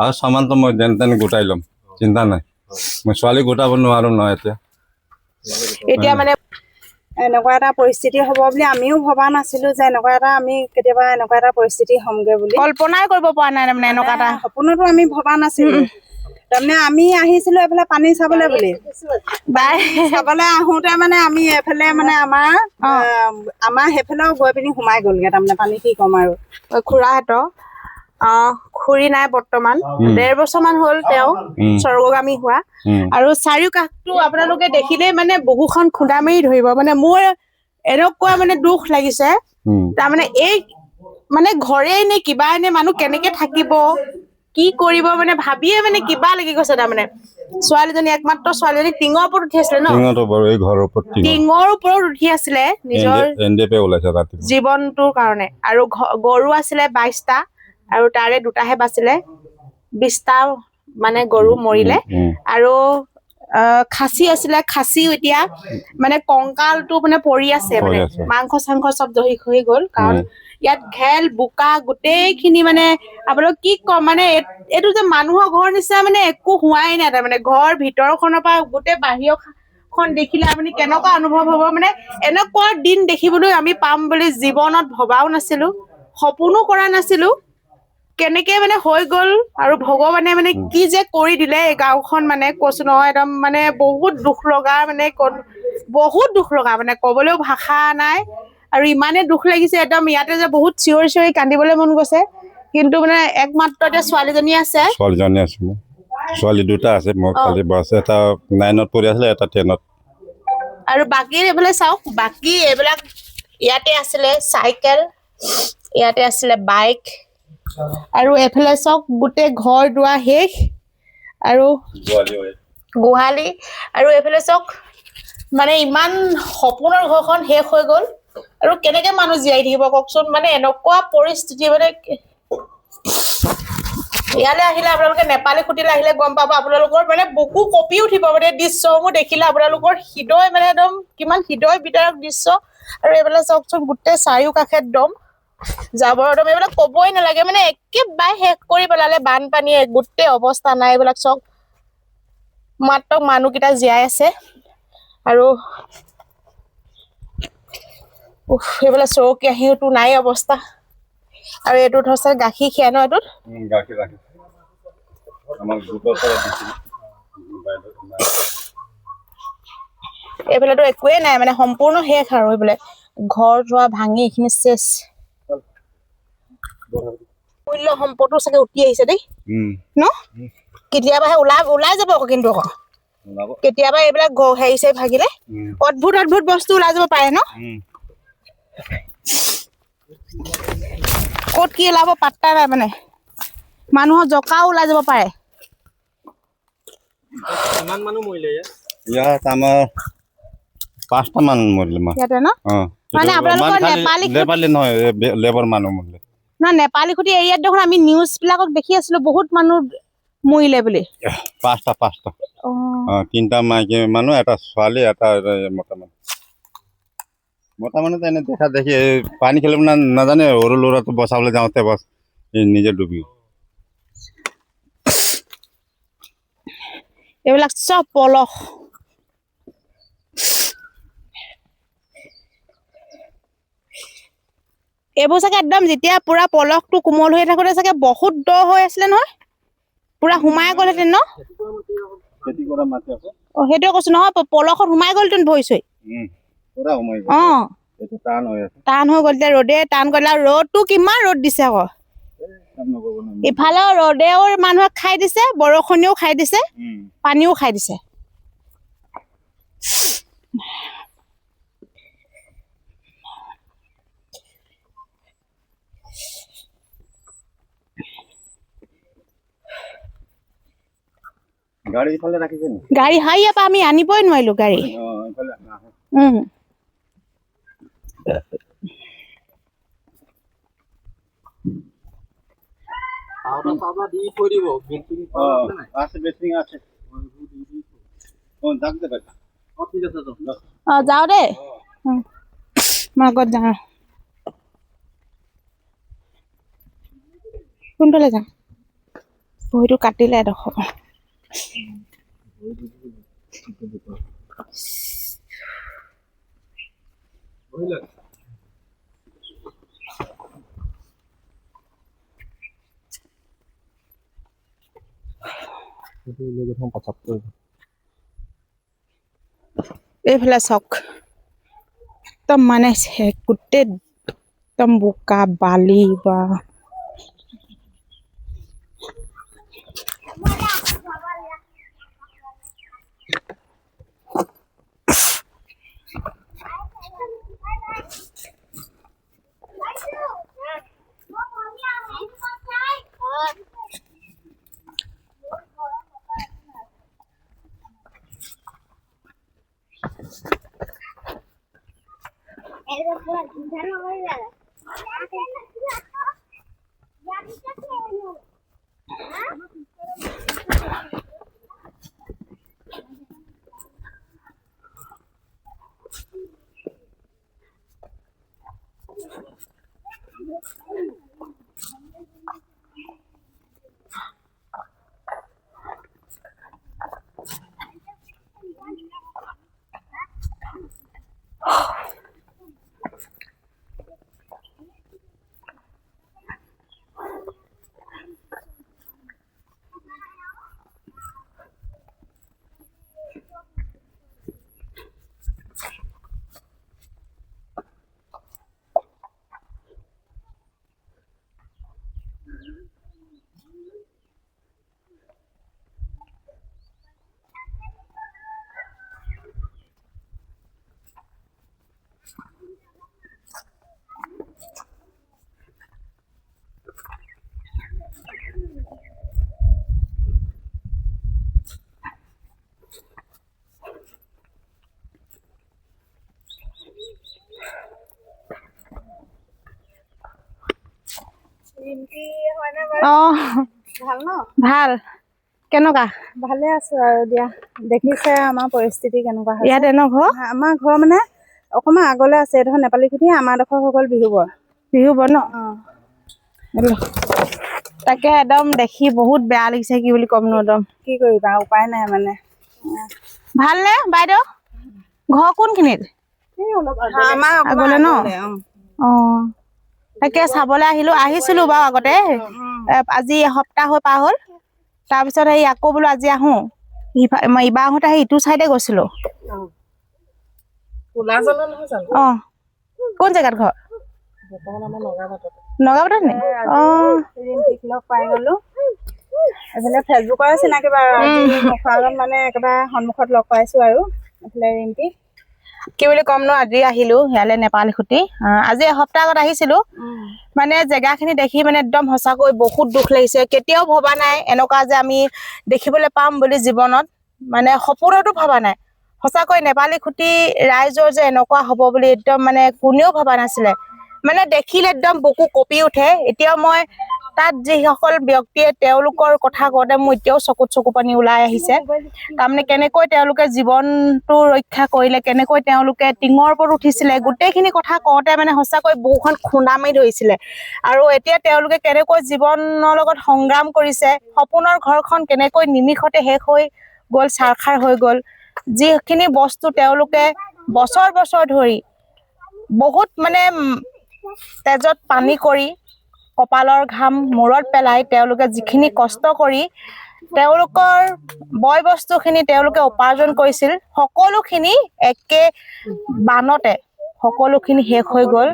আৰু সামানটো মই যেন তেন গোটাই ল'ম, চিন্তা নাই। মই ছোৱালী গোটাব নোৱাৰো নহয় এতিয়া। এতিয়া মানে এনেকুৱা এটা পৰিস্থিতি হ'ব বুলি আমিও ভবা নাছিলো যে এনেকুৱা এটা আমি কেতিয়াবা এনেকুৱা এটা পৰিস্থিতি হ'মগে বুলি কল্পনাই কৰিব পৰা নাই তাৰমানে এনেকুৱা এটা সপোনতো আমি ভবা নাছিলো। তাৰমানে আমি আহিছিলো এইফালে পানী চাবলৈ বুলি চাবলৈ আহোতে মানে আমি এইফালে মানে আমাৰ সেইফালেও গৈ পিনি সোমাই গ'লগে তাৰমানে পানী কি ক'ম আৰু খুৰাহঁতৰ খুৰী নাই বৰ্তমান 1.5 বছৰমান হ'ল তেওঁ স্বৰ্গগামী হোৱা আৰু চাৰিওকাষটো আপোনালোকে দেখিলেই মানে বহুখন খুন্দা মাৰি ধৰিব মানে মোৰ এনেকুৱা মানে দুখ লাগিছে তাৰমানে এই মানে ঘৰে নে কিবা এনে মানুহ কেনেকে থাকিব কি কৰিব মানে ভাবিয়ে মানে কিবা লাগি গৈছে তাৰমানে ছোৱালীজনী একমাত্ৰ ছোৱালীজনী টিঙৰ ওপৰত উঠি আছিলে ন টিঙৰ ওপৰত উঠি আছিলে নিজৰ জীৱনটোৰ কাৰণে আৰু গৰু আছিলে 22টা আৰু তাৰে 2টাহে বাছিলে 20টা মানে গৰু মৰিলে আৰু খাচী আছিলে খাচীও এতিয়া মানে কংকালটো মানে পৰি আছে মানে মাংস চাংস চব দহি খহি গ'ল কাৰণ ইয়াত ঘেল বোকা গোটেইখিনি মানে আপোনালোক কি কম মানে এইটো যে মানুহৰ ঘৰ নিচিনা মানে একো হোৱাই নাই তাৰমানে ঘৰ ভিতৰখনৰ পৰা গোটেই বাহিৰখন দেখিলে আপুনি কেনেকুৱা অনুভৱ হ'ব মানে এনেকুৱা দিন দেখিবলৈ আমি পাম বুলি জীৱনত ভবাও নাছিলো সপোনো কৰা নাছিলো কেনেকে মানে হৈ গ'ল আৰু ভগৱানে মানে কি যে কৰি দিলে এই গাঁওখন মানে কৈছো নহয় একদম মানে বহুত দুখ লগা মানে বহুত দুখ লগা মানে কবলৈও ভাষা নাই আৰু ইমানে দুখ লাগিছে একদম ইয়াতে যে বহুত চিঞৰি চিঞৰি কান্দিবলৈ মন গৈছে কিন্তু মানে একমাত্ৰ এতিয়া ছোৱালীজনী আছে ছোৱালী 2টা আছে মোৰ খালি বাছ এটা 9ত পঢ়ি আছিলে এটা 10ত আৰু বাকী এইফালে চাওক বাকী এইবিলাক ইয়াতে আছিলে চাইকেল ইয়াতে আছিলে বাইক আৰু এফালে চাওক গোটেই ঘৰ দুৱাৰ শেষ আৰু গোহালি আৰু এইফালে চাওক মানে ইমান সপোনৰ ঘৰখন শেষ হৈ গ'ল আৰু কেনেকে মানুহ জীয়াই থাকিব কওকচোন মানে এনেকুৱা পৰিস্থিতি মানে ইয়ালৈ আহিলে আপোনালোকে নেপালী খুটিলে আহিলে গম পাব আপোনালোকৰ মানে বুকু কঁপি উঠিব মানে দৃশ্যসমূহ দেখিলে আপোনালোকৰ হৃদয় মানে একদম কিমান হৃদয় বিদাৰক দৃশ্য আৰু এইফালে চাওকচোন গোটেই চাৰিওকাষে একদম জাবৰ একদম এইবিলাক ক'বই নালাগে মানে একেবাৰে শেষ কৰি পেলালে বানপানীয়ে গোটেই অৱস্থা নাই এইবিলাক চব মাত্ৰ মানুহকেইটা জীয়াই আছে আৰু এইফালে চৌকি আহিওতো নাই অৱস্থা আৰু এইটোত হৈছে গাখীৰ খিয়া ন এইটোত এইফালেতো একোৱেই নাই মানে সম্পূৰ্ণ শেষ আৰু এইফালে ঘৰ যোৱা ভাঙি এইখিনি চেচ মূল্য সম্পদো চাগে উঠি আহিছে দেই ন কেতিয়াবাহে ওলাই যাব আকৌ কিন্তু আকৌ কেতিয়াবা এইবিলাক হেৰি চেৰি ভাগিলে অদ্ভুত বস্তু ওলাই যাব পাৰে ন ক'ত কি ওলাব পাত্তা নাই মানে মানুহৰ জকাও ওলাই যাব পাৰে কিমান মানুহ মৰিলে ইয়াত আমাৰ 5টা মান মৰিলে ইয়াতে ন মানে আপোনালোকৰ নেপালী নহয় লেবাৰ মানুহ মৰিলে না নেপালী খুটি এৰিয়াত দেখোন আমি নিউজ বিলাকক দেখি আছিলো বহুত মানুহ মৰিলে বুলি 5টা 3টা মাইকী মানুহ এটা ছোৱালী এটা মতা মানুহ এনে দেখা দেখি পানী খেলিব নাজানে সৰু ল'ৰাটো বচাবলৈ যাওঁতে বাছ নিজে ডুবি এইবিলাক চব পলস এইবোৰ চাগে একদম যেতিয়া পুৰা পলসটো কোমল হৈ থাকোতে চাগে বহুত দ হৈ আছিলে নহয় পুৰা সোমাই গ'লহেঁতেন ন সেইটোৱে কৈছো নহয় পলসত সোমাই গ'লহেঁতেন ভৰি চৰি টান হৈ গ'ল এতিয়া ৰ'দে টান কৰিলে আৰু ৰ'দটো কিমান ৰ'দ দিছে আকৌ ইফালেও ৰ'দেও মানুহক খাই দিছে বৰষুণেও খাই দিছে পানীও খাই দিছে গাড়ী ইফালে ৰাখিছে নি গাড়ী হাইয়া পা আমি আনিবই নোৱাৰিলো গাড়ী যাওঁ দেই মই আগত যাওঁ কোনফালে যাম ভৰিটো কাটিলে এডোখৰ এইফালে চক একদম মানে গোটেই একদম বোকা বালি বা ভাল ন ভাল কেনেকুৱা ভালে আছো আৰু দিয়া দেখিছে আমাৰ পৰিস্থিতি কেনেকুৱা হৈছে ইয়াত ঘৰ আমাৰ ঘৰ মানে অকণমান আগলৈ আছে এইডোখৰ নেপালী খুটি আমাৰ ডোখৰ হৈ গ'ল বিহুবৰ ন তাকে একদম দেখি বহুত বেয়া লাগিছে কি বুলি ক'ম ন একদম কি কৰিবা উপায় নাই মানে ভালনে বাইদেউ ঘৰ কোনখিনিত আমাৰ আগলে ন অ তাকে চাবলৈ আহিছিলো বাৰু আগতে আজি এসপ্তাহ হৈ পাৰ হ'ল তাৰপিছত সেই আকৌ বোলো আজি আহো ইবাৰ আহোঁতে সেই ইটো চাইডে গৈছিলো অ কোন জেগাত ঘৰ নগাঁৱত নি অ লগ পাই গলো এইফালে ফেচবুকৰ চিনাকি বাৰু মুখাগত মানে একেবাৰে সন্মুখত লগ পাইছো আৰু এইফালে ৰিম্পী কি বুলি ক'ম ন আজি আহিলো ইয়ালে নেপালী খুটি আজি এসপ্তাহ আগত আহিছিলো মানে জেগাখিনি দেখি মানে একদম সঁচাকৈ বহুত দুখ লাগিছে কেতিয়াও ভবা নাই এনেকুৱা যে আমি দেখিবলৈ পাম বুলি জীৱনত মানে সপোনতো ভবা নাই সঁচাকৈ নেপালী খুটি ৰাইজৰ যে এনেকুৱা হ'ব বুলি একদম মানে কোনেও ভবা নাছিলে মানে দেখিলে একদম বুকু কঁপি উঠে এতিয়াও মই তাত যিসকল ব্যক্তিয়ে তেওঁলোকৰ কথা কওঁতে মোৰ এতিয়াও চকু পানী ওলাই আহিছে তাৰমানে কেনেকৈ তেওঁলোকে জীৱনটো ৰক্ষা কৰিলে কেনেকৈ তেওঁলোকে টিঙৰ ওপৰত উঠিছিলে গোটেইখিনি কথা কওঁতে মানে সঁচাকৈ বুকুখন খুন্দা মাৰি ধৰিছিলে আৰু এতিয়া তেওঁলোকে কেনেকৈ জীৱনৰ লগত সংগ্ৰাম কৰিছে সপোনৰ ঘৰখন কেনেকৈ নিমিষতে শেষ হৈ গ'ল ছাৰখাৰ হৈ গ'ল যিখিনি বস্তু তেওঁলোকে বছৰ ধৰি বহুত মানে তেজত পানী কৰি কপালৰ ঘাম মূৰত পেলাই তেওঁলোকে যিখিনি কষ্ট কৰি তেওঁলোকৰ বয় বস্তুখিনি তেওঁলোকে উপাৰ্জন কৰিছিল সকলোখিনি একে বানতে সকলোখিনি শেষ হৈ গ'ল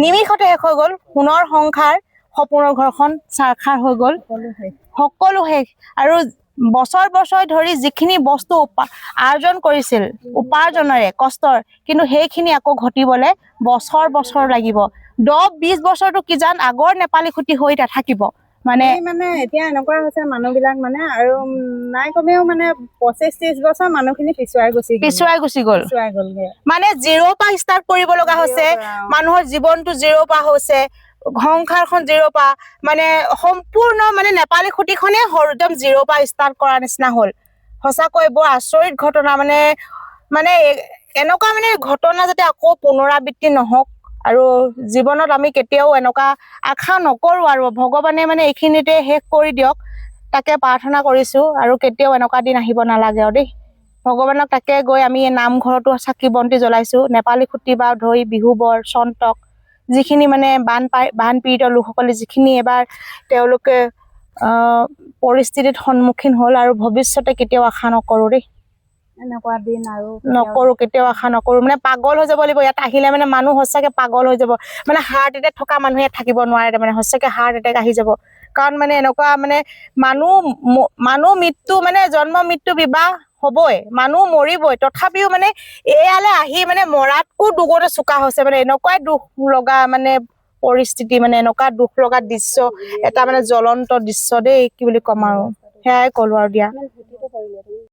নিমিষতে শেষ হৈ গ'ল সোণৰ সংসাৰ সপোনৰ ঘৰখন ছাৰখাৰ হৈ গ'ল সকলো শেষ আৰু বছৰ ধৰি যিখিনি বস্তু আৰ্জন কৰিছিল উপাৰ্জনেৰে কষ্টৰ কিন্তু সেইখিনি আকৌ ঘটিবলৈ বছৰ লাগিব 10-20 বছৰটো কিজান আগৰ নেপালী খুটি হৈ নাথাকিব মানে এতিয়া এনেকুৱা হৈছে মানুহ বিলাক মানে আৰু নাই কমেও মানে 25-30 বছৰ মানুহখিনি পিছুৱাই গুচি গ'লগে মানে জিৰ' পৰা ষ্টাৰ্ট কৰিব লগা হৈছে মানুহৰ জীৱনটো জিৰ' পৰা হৈছে সংসাৰখন জিৰ' পৰা মানে সম্পূৰ্ণ মানে নেপালী খুটিখনে একদম জিৰ' পৰা ষ্টাৰ্ট কৰা নিচিনা হ'ল সঁচাকৈ বৰ আচৰিত ঘটনা মানে এনেকুৱা মানে ঘটনা যাতে আকৌ পুনৰাবৃত্তি নহওক আৰু জীৱনত আমি কেতিয়াও এনেকুৱা আশা নকৰো আৰু ভগৱানে মানে এইখিনিতে শেষ কৰি দিয়ক তাকে প্ৰাৰ্থনা কৰিছো আৰু কেতিয়াও এনেকুৱা দিন আহিব নালাগে আৰু দেই ভগৱানক তাকে গৈ আমি নামঘৰতো চাকি বন্তি জ্বলাইছো নেপালী খুটি বা ধৰি বিহু বৰ চন্তক যিখিনি মানে বানপীড়িত লোকসকলে যিখিনি এবাৰ তেওঁলোকে পৰিস্থিতিত সন্মুখীন হ'ল আৰু ভৱিষ্যতে কেতিয়াও আশা নকৰো দেই এনেকুৱা দিন আৰু নকৰো কেতিয়াও আশা নকৰো মানে পাগল হৈ যাব লাগিব ইয়াত আহিলে মানে মানুহ সঁচাকে পাগল হৈ যাব মানে হাৰ্ট এটেক থকা মানুহে থাকিব নোৱাৰে মানে সঁচাকে হাৰ্ট এটেক আহি যাব কাৰণ মানে এনেকুৱা মানে মানুহ মৃত্যু মানে জন্ম মৃত্যু বিবাহ হবই মানুহ মৰিবই তথাপিও মানে এয়ালে আহি মানে মৰাতকো দুগতে চোকা হৈছে মানে এনেকুৱাই দুখ লগা মানে পৰিস্থিতি মানে এনেকুৱা দুখ লগা দৃশ্য এটা মানে জ্বলন্ত দৃশ্য দেই কি বুলি ক'ম আৰু সেয়াই ক'লো আৰু দিয়া